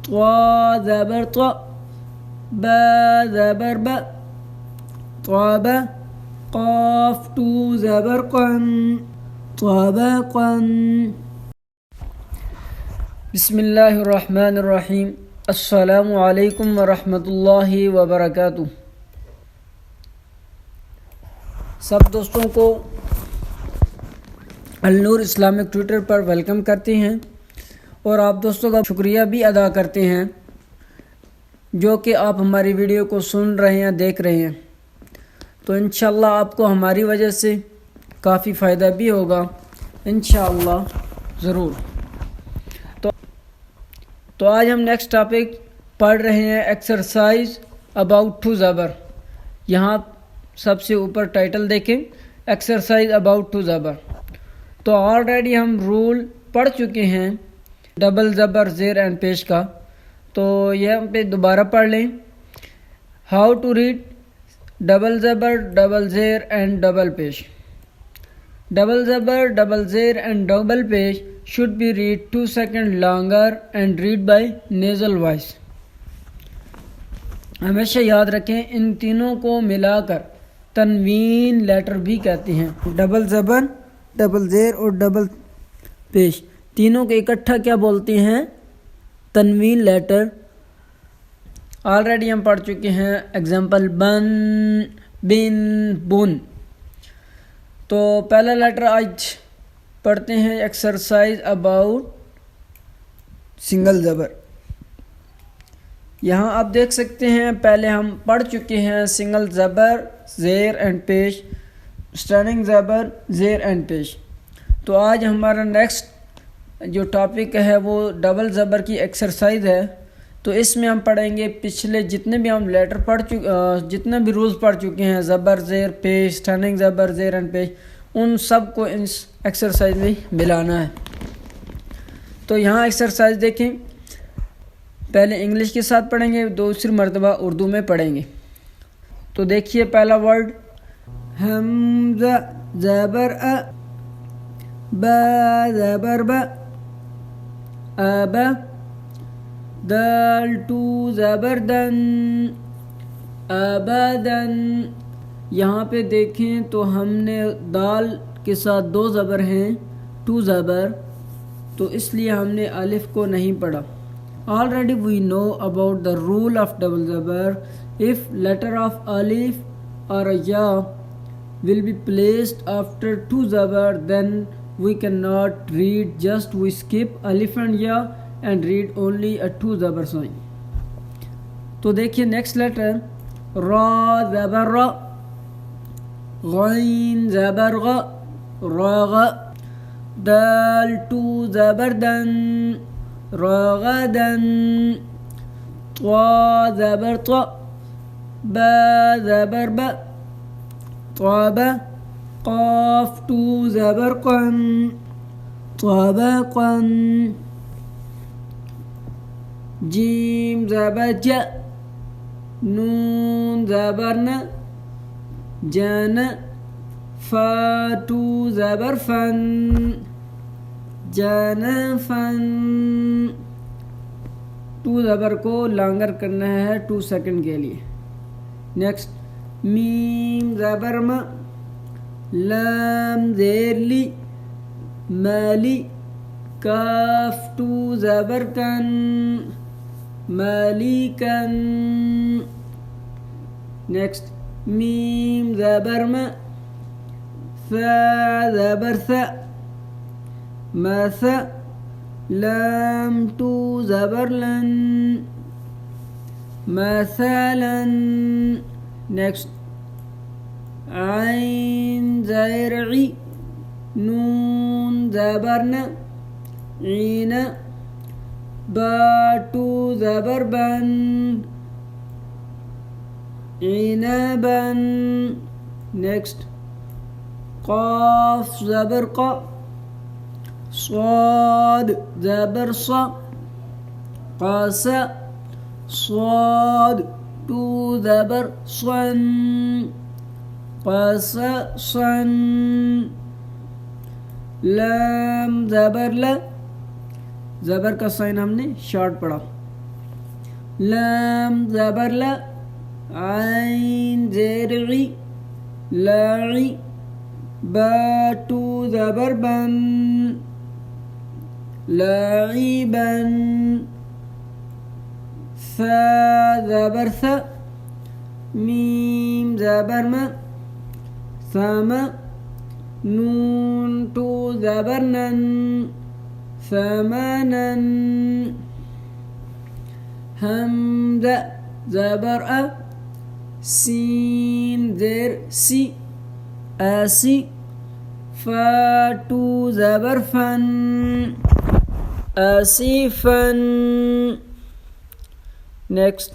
طا زبر طا، با زبر با، طابا، قاف تو زبر قن، طابقا. بسم اللہ الرحمن الرحیم. السلام علیکم ورحمۃ اللہ وبرکاتہ. سب دوستوں کو النور اسلامک ٹویٹر پر ویلکم کرتے ہیں اور آپ دوستوں کا شکریہ بھی ادا کرتے ہیں جو کہ آپ ہماری ویڈیو کو سن رہے ہیں، دیکھ رہے ہیں. تو انشاءاللہ آپ کو ہماری وجہ سے کافی فائدہ بھی ہوگا انشاءاللہ ضرور. تو آج ہم نیکسٹ ٹاپک پڑھ رہے ہیں ایکسرسائز اباؤٹ ٹو زبر. یہاں سب سے اوپر ٹائٹل دیکھیں، ایکسرسائز اباؤٹ ٹو زبر. تو آلریڈی ہم رول پڑھ چکے ہیں ڈبل زبر زیر اینڈ پیش کا، تو یہاں پہ دوبارہ پڑھ لیں. ہاؤ ٹو ریڈ ڈبل زبر ڈبل زیر اینڈ ڈبل پیش. ڈبل زبر ڈبل زیر اینڈ ڈبل پیش should be read 2 seconds longer and read by nasal voice. ہمیشہ یاد رکھیں ان تینوں کو ملا کر تنوین لیٹر بھی کہتے ہیں. ڈبل زبر، ڈبل زیر اور ڈبل پیش، تینوں کو اکٹھا کیا بولتے ہیں؟ تنوین لیٹر. آلریڈی ہم پڑھ چکے ہیں ایگزامپل بن، بن، بن. تو پہلا لیٹر آج پڑھتے ہیں ایکسرسائز اباؤٹ سنگل زبر. یہاں آپ دیکھ سکتے ہیں پہلے ہم پڑھ چکے ہیں سنگل زبر زیر اینڈ پیش، اسٹینڈنگ زبر زیر اینڈ پیش. تو آج ہمارا نیکسٹ جو ٹاپک ہے وہ ڈبل زبر کی ایکسرسائز ہے. تو اس میں ہم پڑھیں گے پچھلے جتنے بھی ہم لیٹر جتنے بھی رولز پڑھ چکے ہیں، زبر زیر پیش، اسٹینڈنگ زبر زیر اینڈ پیش، ان سب کو اس ایکسرسائز میں ملانا ہے. تو یہاں ایکسرسائز دیکھیں، پہلے انگلش کے ساتھ پڑھیں گے، دوسری مرتبہ اردو میں پڑھیں گے. تو دیکھیے پہلا ورڈ حمزہ زبر ا، با زبر با، ابا، دال ٹو زبر دن، ابدن. یہاں پہ دیکھیں تو ہم نے دال کے ساتھ 2 زبر ہیں، 2 زبر، تو اس لیے ہم نے الف کو نہیں پڑھا. Already we know about the rule of double زبر. If letter of alif or a ya will be placed after 2 زبر, then we cannot read, just we skip alif and ya and read only a 2 زبر sign. تو دیکھیے next letter را زبر را، غین زبر غ، راغ، دال ٹو زبر دن، راغدن، طا زبر طا، با زبر با، طابا، قاف ٹو زبر قن، طابقا. جیم زبر جا، نون زبر نا، جن، فا ٹو زبر فن، جنفن. 2 زبر کو لانگر کرنا ہے 2 سیکنڈ کے لیے. نیکسٹ میم زبر ما، لام زیر لی، مالی، کاف ٹو زبر کن، مالکن. نیکسٹ میم زبر ما، ثا زبر ثا، مثا، لام ٹو زبر لن، مثلا. نیکسٹ عین زیر عی، نون زبر ن، عین، با ٹو زبر بن، عنبن. نیکسٹ قاف زبر قا، صاد زبر صا، قاس، صاد ٹو زبر صن، قصصن. لام زبر ل، زبر کا سائن ہم نے شارٹ پڑھا. لام زبر لا عین زیر غی لاعی با تو زبر بن لاعبا ثا زبر ثا میم زبر ما ثما نون تو زبر نن ثمنا حمزة زبر أ سين زر سي آسي فاتو زبر فن آسفا. Next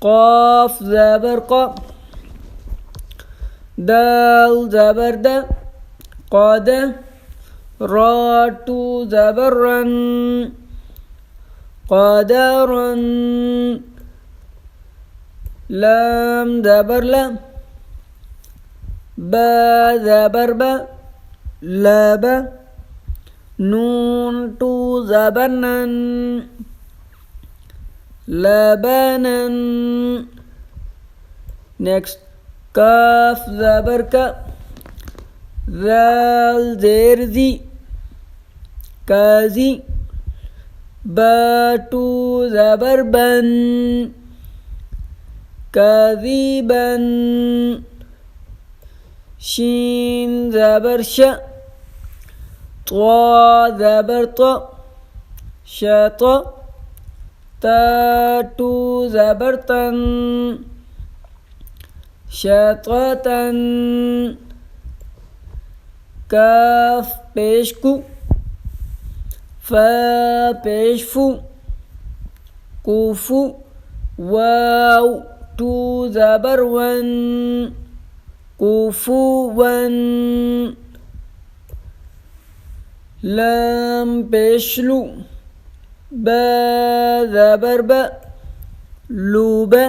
قاف زبر ق دال زبر د قاد را تو زبر رن قادرا لام زبر لا با زبر با لابا نون تو زبر نن لبنا. Next کاف زبر کا ذال زیر ذی کازی با تو زبر بن کاذبا شین زبر ش طا زبر طا شط تا تو زبر تن شططا کاف پیش کو فا پیش فو کوفو واو تو زبر ون کوفو ون لام پیش لو با زبر با لوبا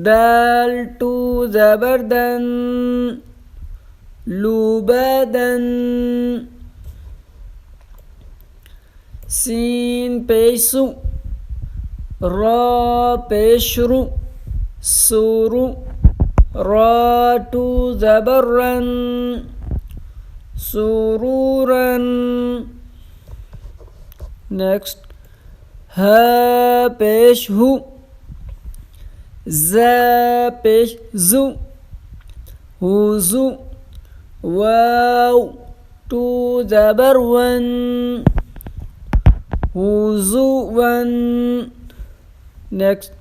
دال تو زبر دن لوبدن سین پیسو را پیشرو سورو را تو زبر رن سرورا. Next ها پیش ہو زا پیش زو ہوزو واو تو زبر ون ہوزو ون. Next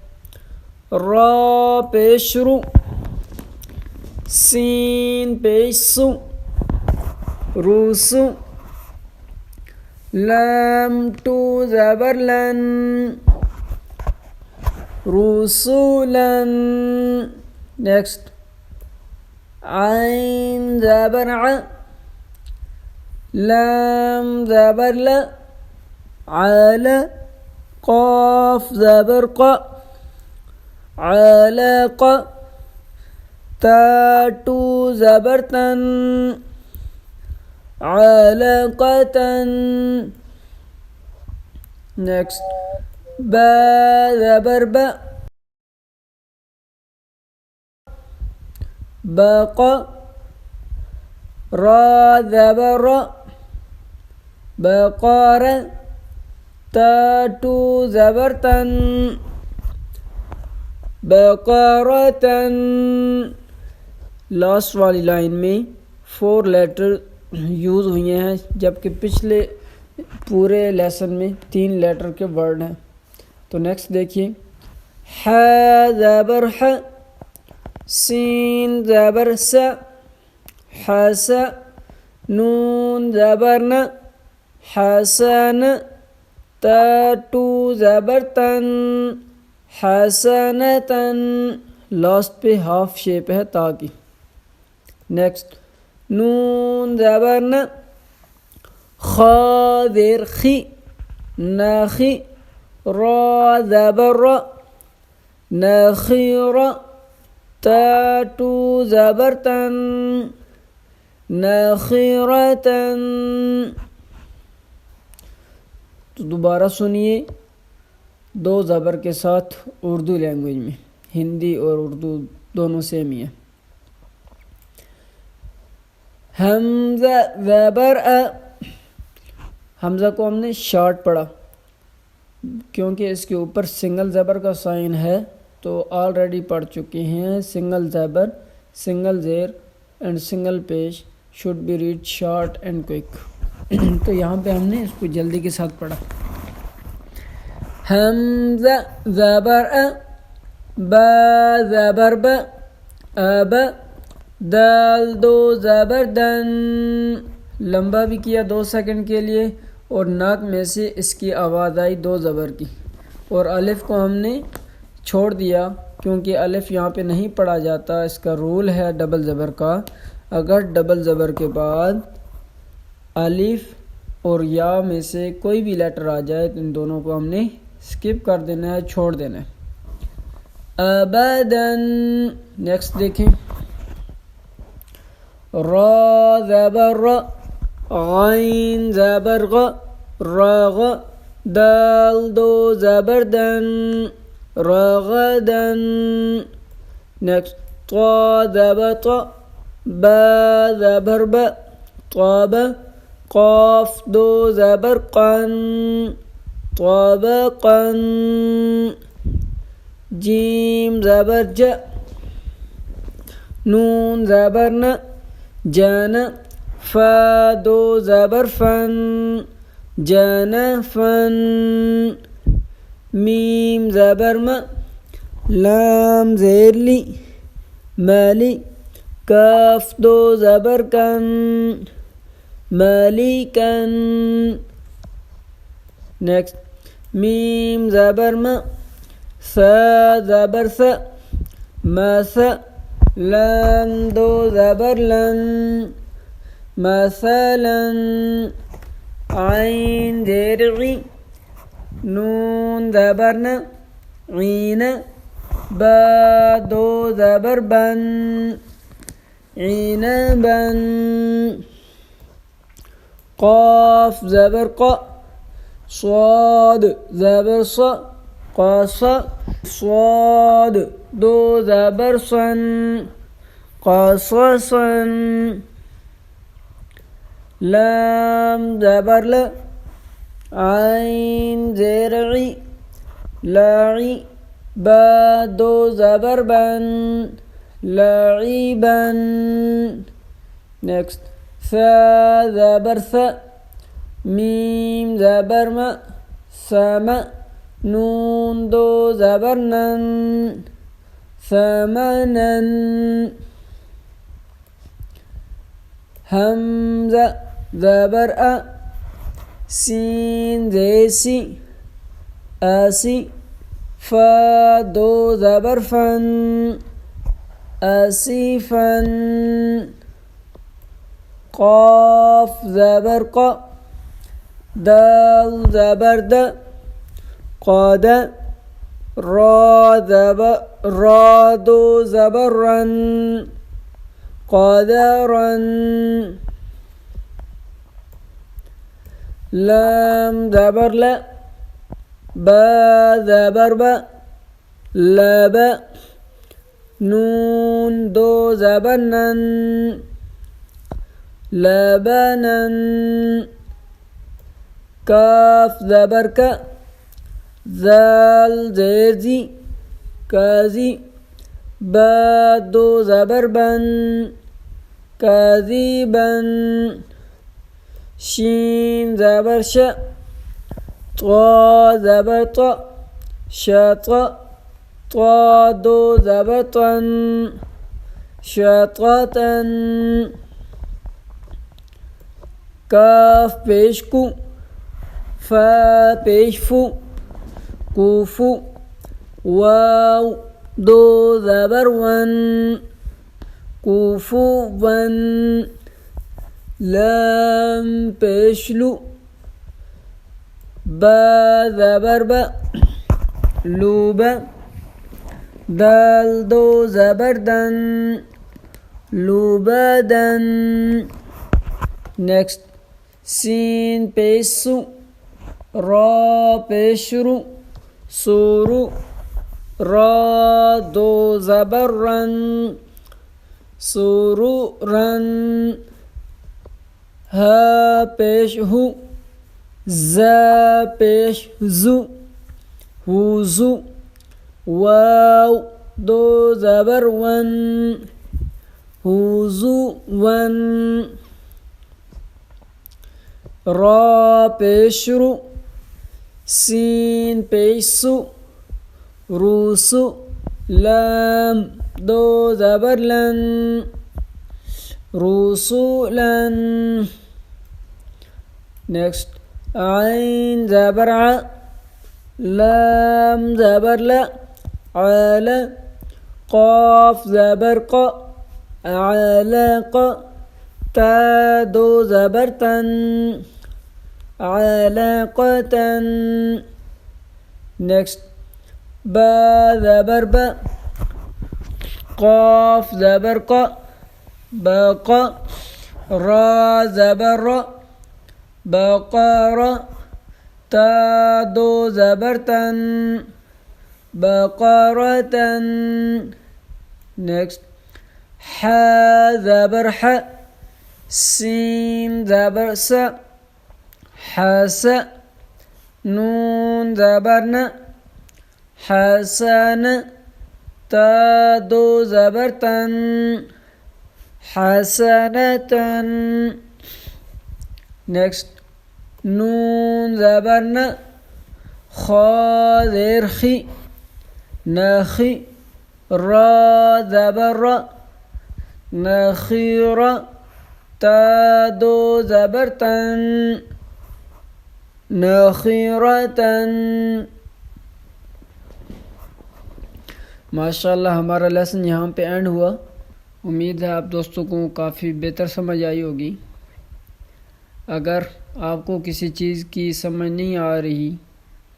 را پیش رو سین پیش سو روسو لام تو زبر لن رسولا. Next عین زبر ع لام زبر لا علا قاف زبر ق علق تا تو زبر تن علقة. Next با زبر با بق را زبر را بقر تا تو زبر تن بقرة. لاسٹ والی لائن میں 4 لیٹر یوز ہوئے ہیں جبکہ پچھلے پورے لیسن میں 3 لیٹر کے ورڈ ہیں. تو نیکسٹ دیکھیے ح زبر ح سین زبر س حس نون زبر ن حسن تا تو زبر تن حسنتن. لاسٹ پہ ہاف شیپ ہے تا کی. نیکسٹ نون زبر ن خا زیر خی ناخی را زبر را نخیر تا تو زبر تن نخیرتن. تو دوبارہ سنیے دو زبر کے ساتھ اردو لینگویج میں. ہندی اور اردو دونوں سیم ہی ہیں. حمزہ زبر ا. حمزہ کو ہم نے شارٹ پڑھا کیونکہ اس کے اوپر سنگل زبر کا سائن ہے، تو آلریڈی پڑھ چکے ہیں. سنگل زبر، سنگل زیر اینڈ سنگل پیش should be read short and quick. تو یہاں پہ ہم نے اس کو جلدی کے ساتھ پڑھا. حمزہ زبر ا، با زبر ب، اب، دال دو زبر دن. لمبا بھی کیا 2 سیکنڈ کے لیے اور ناک میں سے اس کی آواز آئی 2 زبر کی. اور الف کو ہم نے چھوڑ دیا کیونکہ الف یہاں پہ نہیں پڑھا جاتا. اس کا رول ہے ڈبل زبر کا. اگر ڈبل زبر کے بعد الف اور یا میں سے کوئی بھی لیٹر آ جائے تو ان دونوں کو ہم نے سکپ کر دینا ہے، چھوڑ دینا ہے. ابدن. نیکسٹ دیکھیں. را زبر را، غین زبر غ، راغ، دال دو زبر دن، راغدن. نیکسٹ. طا زبر طا، با زبر با، طاب، قاف دو زبر قن، طابقا. جیم زبر ج، نون زبر ن، جن، فا دو زبر فن، جنفن. میم زبر م، لام زیر لی، مالی، کاف دو زبر کن، مالکن. نیکسٹ. میم زبر م، سا زبر س، مس، لام دو زبر لن، مثلا. عین زیر غی، نون زبر ن، عین، با دو زبر بن، عنبا. قاف زبر قا، صاد زبر ص، قاص، صاد دو زبر صن، قاصصا. لام زبر ل، عین زیر عی، لاعی، با دو زبر بن، لاعبا. نیکسٹ. ثا زبر ث، میم زبر م، سم، نون دو زبر نن، ثمنن. حمزہ زبر ا، سین زیر سی، آسی، فا دو زبر فن، آسفن. قاف زبر قا، دال زبر د، قاد، را دو زبر رن، قادرن. لام زبر ل، با زبر با، لب، نون دو زبر نن، لبنن. کاف زبر کا، زال زیر زی، کازی، با دو زبر بن، کاذبن. شین زبر ش، طا زبر طا، شطا، طا دو زبر طن، شططن. کاف پیش کو، فا پیش فو، کوفو، واو دو زبر ون، کوفو ون. لام پیش لو، با زبر با، لوب، دال دو زبر دن، لوبدن. نیکسٹ. سین پیش سو، را پیش رو، سورو را دو زبر رن سرورن ها پیش ہو ز پیش زو وضو واو دو زبر ون وضو ون را پیش رو سین پیش سو روسو لام دو زبر لن رسولا. نیکسٹ عین زبر ع لام زبر لا عل قاف زبر ق علق تا دو زبر تن علقتن. نیکسٹ با زبر با قاف زبر ق بق را زبر را بقر تا دو زبر تن بقرتن. نیکسٹ ح زبر ح سین زبر س حس نون زبر ن حسن تا دو زبر تن حسنتن. نیکسٹ نون زبر ن خا زیر خی نخی را زبر را نخیر تا دو زبر تن نخیرتن. ماشاءاللہ ہمارا لیسن یہاں پہ اینڈ ہوا. امید ہے آپ دوستوں کو کافی بہتر سمجھ آئی ہوگی. اگر آپ کو کسی چیز کی سمجھ نہیں آ رہی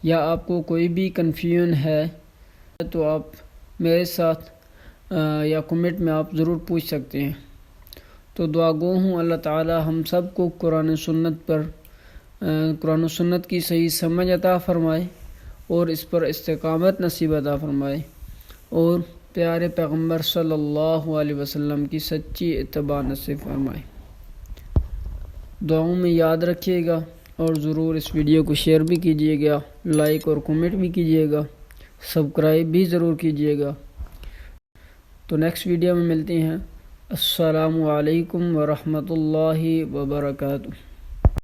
یا آپ کو کوئی بھی کنفیوژن ہے تو آپ میرے ساتھ یا کمنٹ میں آپ ضرور پوچھ سکتے ہیں. تو دعا گو ہوں اللہ تعالی ہم سب کو قرآن و سنت کی صحیح سمجھ عطا فرمائے اور اس پر استقامت نصیب عطا فرمائے اور پیارے پیغمبر صلی اللہ علیہ وسلم کی سچی اتباع نصیب فرمائے. دعاؤں میں یاد رکھیے گا اور ضرور اس ویڈیو کو شیئر بھی کیجیے گا, لائک اور کمنٹ بھی کیجیے گا, سبسکرائب بھی ضرور کیجیے گا. تو نیکسٹ ویڈیو میں ملتے ہیں. السلام علیکم ورحمۃ اللہ وبرکاتہ.